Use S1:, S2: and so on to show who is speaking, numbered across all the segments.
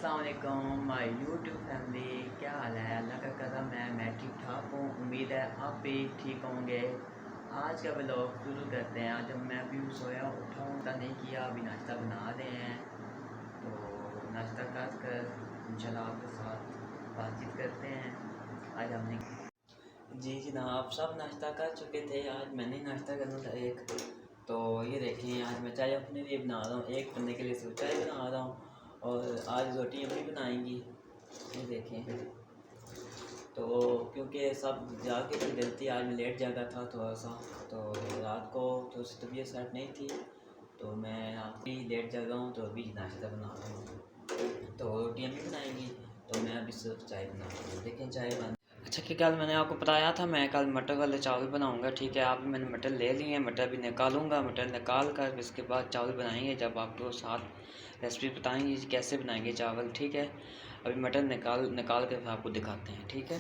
S1: अस्सलाम वालेकुम my YouTube family, क्या हाल है। अल्लाह का करम है, मैं ठीक ठाक हूँ। उम्मीद है आप भी ठीक होंगे। आज का व्लॉग शुरू करते हैं। आज मैं अभी सोया उठा हूँ, नाश्ता नहीं किया, अभी नाश्ता बना रहे हैं। तो नाश्ता कर इंशाल्लाह आपके साथ बातचीत करते हैं। आज हमने जी जनाब सब नाश्ता कर चुके थे। आज मैंने नाश्ता करना था एक, तो ये देखें आज मैं चाय अपने लिए बना रहा हूँ। एक बंदे के लिए सिर्फ चाय बना रहा हूँ और आज रोटी अम्मी बनाएंगी। ये देखें, तो क्योंकि सब जाके थी गलती, आज मैं लेट जागा था थोड़ा सा, तो रात को तो तबीयत सेट नहीं थी, तो मैं आप भी लेट जागा हूँ, तो अभी नाश्ता बना रहा हूँ। तो रोटी अम्मी बनाएंगी, तो मैं अभी सिर्फ चाय बना रहा हूँ। देखें चाय बन। अच्छा कि कल मैंने आपको बताया था मैं कल मटर वाले चावल बनाऊंगा, ठीक है। आप मैंने मटर ले लिए हैं, मटर भी निकालूंगा। मटर निकाल कर इसके बाद चावल बनाएंगे, जब आपको साथ रेसिपी बताएंगे कैसे बनाएंगे चावल, ठीक है। अभी मटर निकाल कर फिर आपको दिखाते हैं, ठीक है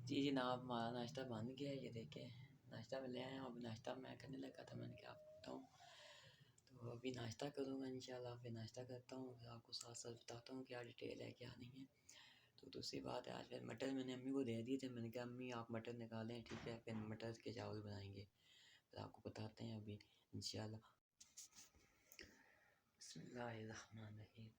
S1: जी जनाब। हमारा नाश्ता बन गया है, ये देखें नाश्ता में ले आया हूँ। अभी नाश्ता मैं करने लगा था, मैंने क्या बताऊँ। तो अभी नाश्ता करूँगा इंशाल्लाह, फिर नाश्ता करता हूँ, फिर आपको साथ साथ बताता हूँ क्या डिटेल है क्या नहीं है। तो दूसरी बात है, आज फिर मटर मैंने अम्मी को दे दिए थे। मैंने कहा अम्मी आप मटर निकालें, ठीक है, फिर मटर के चावल बनाएंगे, फिर आपको बताते हैं अभी इंशाल्लाह। बिस्मिल्लाहिर्रहमानिर्रहीम।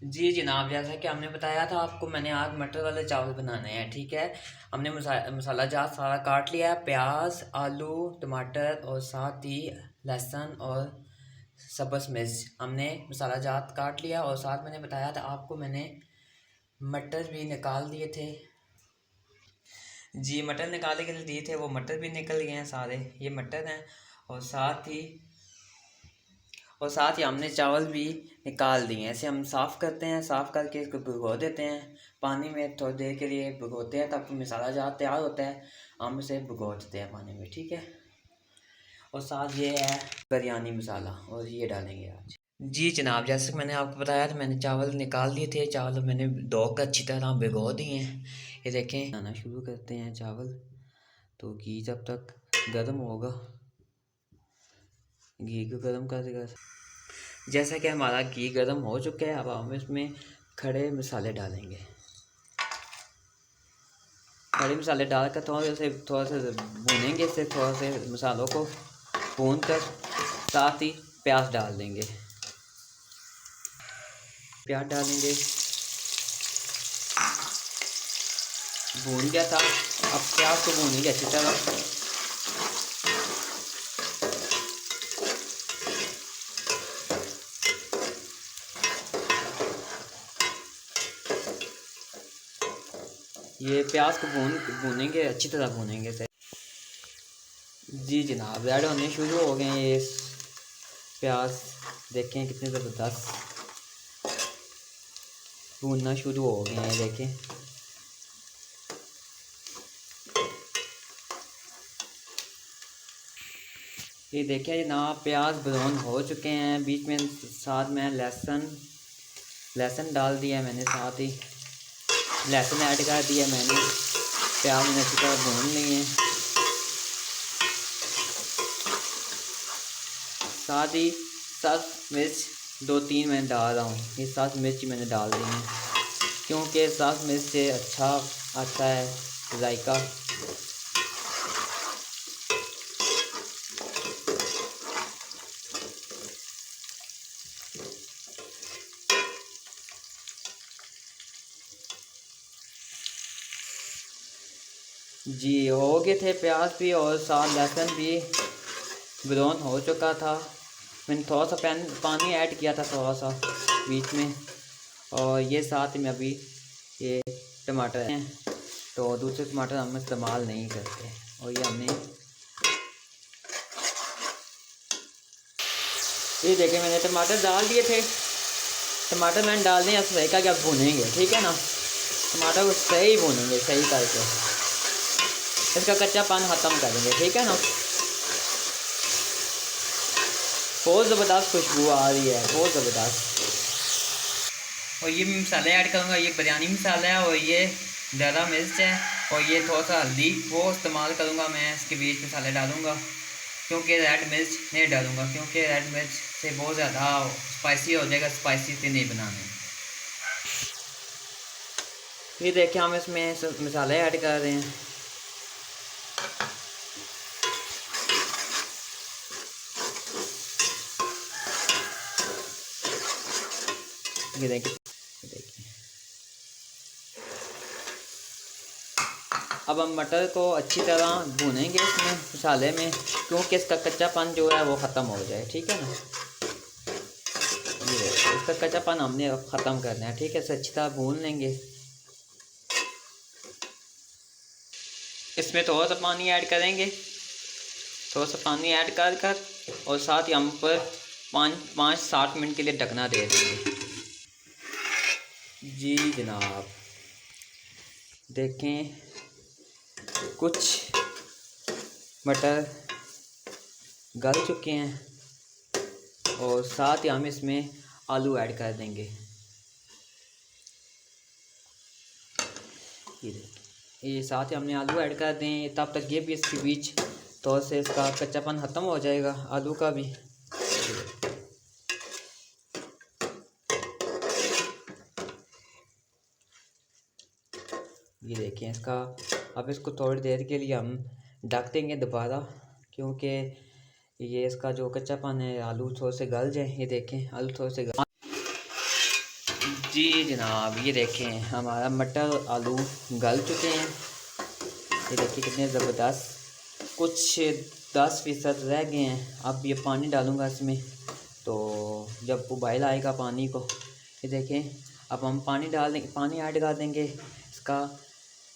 S1: जी जनाब, जैसा कि हमने बताया था आपको, मैंने आज मटर वाले चावल बनाने हैं, ठीक है। हमने मसाला जात सारा काट लिया है, प्याज, आलू, टमाटर और साथ ही लहसुन और सब्ज़ मिर्च हमने मसाला जात काट लिया। और साथ मैंने बताया था आपको, मैंने मटर भी निकाल दिए थे। जी मटर निकाले के लिए दिए थे, वो मटर भी निकल गए हैं सारे, ये मटर हैं। और साथ ही हमने चावल भी निकाल दिए हैं। ऐसे हम साफ़ करते हैं, साफ़ करके इसको भिगो देते हैं पानी में, थोड़ी देर के लिए भिगोते हैं, तब मसाला जहाँ तैयार होता है हम इसे भिगो देते हैं पानी में, ठीक है। और साथ ये है बिरयानी मसाला, और ये डालेंगे आज। जी जनाब, जैसे मैंने आपको बताया था, मैंने चावल निकाल दिए थे। चावल मैंने धो कर अच्छी तरह भिगो दिए हैं। ये देखें, बनाना शुरू करते हैं चावल। तो घी जब तक गर्म होगा, घी को गर्म कर देगा। जैसा कि हमारा घी गर्म हो चुका है, अब हम इसमें खड़े मसाले डालेंगे। खड़े मसाले डालकर थोड़ा सा भूनेंगे, इससे थोड़ा से मसालों को भून कर साथ ही प्याज डाल देंगे। प्याज डालेंगे, भून गया था, अब प्याज को भूनेंगे अच्छी तरह। ये प्याज को भूनेंगे अच्छी तरह, भूनेंगे से। जी जनाब, रेड होने शुरू हो गए हैं ये प्याज, देखें कितने ज़बरदस्त भूनना शुरू हो गए हैं, देखें। ये देखिए जनाब, प्याज ब्राउन हो चुके हैं। बीच में साथ में लहसुन डाल दिया मैंने, साथ ही लहसुन ऐड कर दिया मैंने। प्याज मैंने अच्छी तरह भून लिए हैं। साथ ही सब्ज़ मिर्च 2-3 मैं डाल रहा हूँ। ये सब्ज़ मिर्च मैंने डाल दी हैं, क्योंकि सब्ज़ मिर्च से अच्छा आता है जायका। जी हो गए थे प्याज भी, और साथ लहसुन भी ब्राउन हो चुका था। मैंने थोड़ा सा पानी ऐड किया था थोड़ा सा बीच में। और ये साथ में अभी ये टमाटर हैं, तो दूसरे टमाटर हम इस्तेमाल नहीं करते। और ये हमने ये देखें, मैंने टमाटर डाल दिए थे। टमाटर मैंने डाल दिए, अब सही का क्या भूनेंगे, ठीक है ना। टमाटर को सही भूनेंगे, सही करके इसका कच्चापन ख़त्म कर देंगे, ठीक है ना। बहुत ज़बरदस्त खुशबू आ रही है, बहुत ज़बरदस्त। और ये मैं मसाले ऐड करूँगा, ये बिरयानी मसाला है और ये ज़्यादा मिर्च है और ये थोड़ा सा हल्दी वो इस्तेमाल करूँगा मैं, इसके बीच मसाले डालूँगा, क्योंकि रेड मिर्च नहीं डालूँगा क्योंकि रेड मिर्च से बहुत ज़्यादा स्पाइसी हो जाएगा, स्पाइसी से नहीं बनाना। ये देखिए हम इसमें मसाले ऐड कर रहे हैं। ये देखिए, अब हम मटर को अच्छी तरह भूनेंगे इसमें मसाले में, क्योंकि इसका कच्चापन जो है वो ख़त्म हो जाए, ठीक है ना। ये इसका कच्चापन हमने अब ख़त्म करना है, ठीक है। इसे अच्छी तरह भून लेंगे। इसमें थोड़ा सा पानी ऐड करेंगे, थोड़ा सा पानी ऐड कर और साथ ही हम पर 5-7 मिनट के लिए ढकना दे देंगे। जी जनाब, देखें कुछ मटर गल चुके हैं और साथ ही हम इसमें आलू ऐड कर देंगे। ये देखिए, ये साथ ही हमने आलू ऐड कर दें, तब तक ये भी इसके बीच थोड़ा से इसका कच्चापन ख़त्म हो जाएगा आलू का भी। ये देखें इसका, अब इसको थोड़ी देर के लिए हम ढक देंगे दोबारा, क्योंकि ये इसका जो कच्चापन है आलू थोड़े से गल जाए। ये देखें आलू थोड़े से गल। जी जनाब, ये देखें हमारा मटर आलू गल चुके हैं। ये देखिए कितने ज़बरदस्त, कुछ 10% रह गए हैं। अब ये पानी डालूँगा इसमें, तो जब उबाल आएगा पानी को, ये देखें अब हम पानी डाल देंगे, पानी ऐड कर देंगे इसका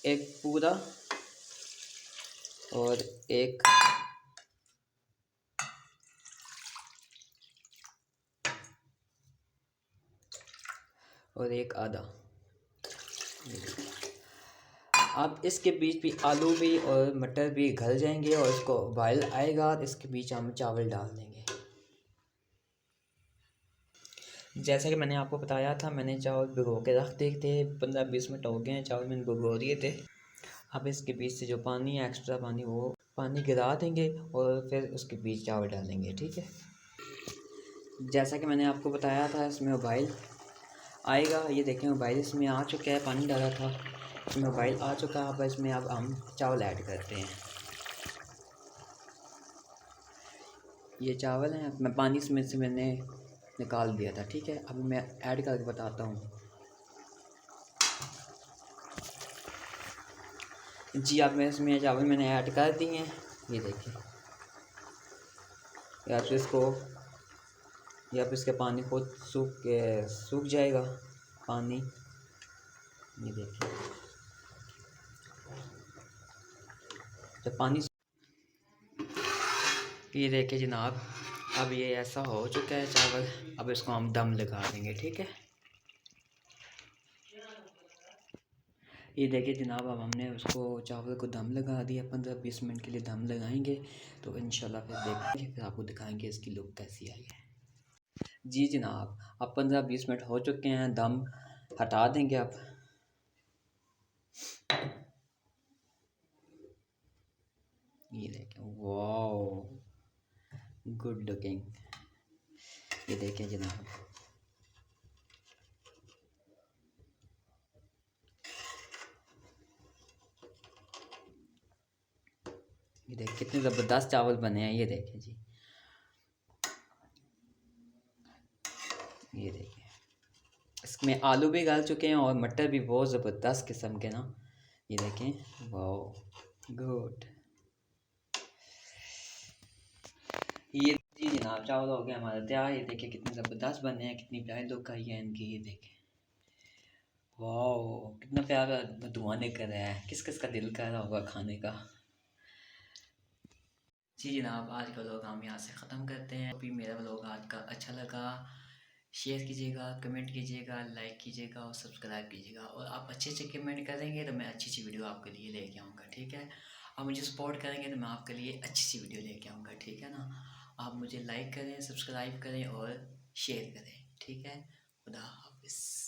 S1: एक पूरा और एक आधा। अब इसके बीच भी आलू भी और मटर भी गल जाएंगे और इसको उबाल आएगा, इसके बीच हम चावल डाल देंगे। जैसा कि मैंने आपको बताया था, मैंने चावल भिगो के रख दिए थे, 15-20 मिनट हो गए हैं चावल मैंने भिगो दिए थे। अब इसके बीच से जो पानी है, एक्स्ट्रा पानी, वो पानी गिरा देंगे और फिर उसके बीच चावल डालेंगे, ठीक है। जैसा कि मैंने आपको बताया था, इसमें उबाल आएगा। ये देखें उबाल इसमें आ चुका है, पानी डाला था इसमें उबाल आ चुका है। अब इसमें अब हम चावल ऐड करते हैं। ये चावल हैं, मैं पानी इसमें से मैंने निकाल दिया था, ठीक है। अब मैं ऐड करके बताता हूँ। जी अब मैं इसमें चावल मैंने ऐड कर दिए हैं। ये देखिए, या तो इसको या फिर इसके पानी खुद सूख जाएगा पानी। ये देखिए जब पानी, ये देखिए जनाब, अब ये ऐसा हो चुका है चावल। अब इसको हम दम लगा देंगे, ठीक है। ये देखिए जनाब, अब हमने उसको चावल को दम लगा दिया। 15-20 मिनट के लिए दम लगाएंगे, तो इंशाल्लाह फिर देखेंगे, फिर आपको दिखाएंगे इसकी लुक कैसी आई है। जी जनाब, अब 15-20 मिनट हो चुके हैं, दम हटा देंगे अब। ये देखें, वाह गुड लुकिंग। ये देखें जनाब, ये देखें कितने ज़बरदस्त चावल बने हैं। ये देखें जी, ये देखिए इसमें आलू भी गल चुके हैं और मटर भी बहुत ज़बरदस्त किस्म के ना। ये देखें, वाह गुड। ये जी जनाब, चावल हो गया हमारा तैयार। ये देखिए कितने ज़बरदस्त बने हैं, कितनी प्यारी लुक आई है इनकी। ये देखें, वाह कितना प्यारा धुआं निकल रहा है। किस किस का दिल कर रहा होगा खाने का। जी जनाब, आज का व्लॉग हम यहाँ से ख़त्म करते हैं। अभी मेरा व्लॉग आज का अच्छा लगा, शेयर कीजिएगा, कमेंट कीजिएगा, लाइक कीजिएगा और सब्सक्राइब कीजिएगा। और आप अच्छे अच्छे कमेंट करेंगे तो मैं अच्छी अच्छी वीडियो आपके लिए लेके आऊँगा, ठीक है। आप मुझे सपोर्ट करेंगे तो मैं आपके लिए अच्छी सी वीडियो लेके आऊँगा, ठीक है ना। आप मुझे लाइक करें, सब्सक्राइब करें और शेयर करें। ठीक है, खुदा हाफिज़।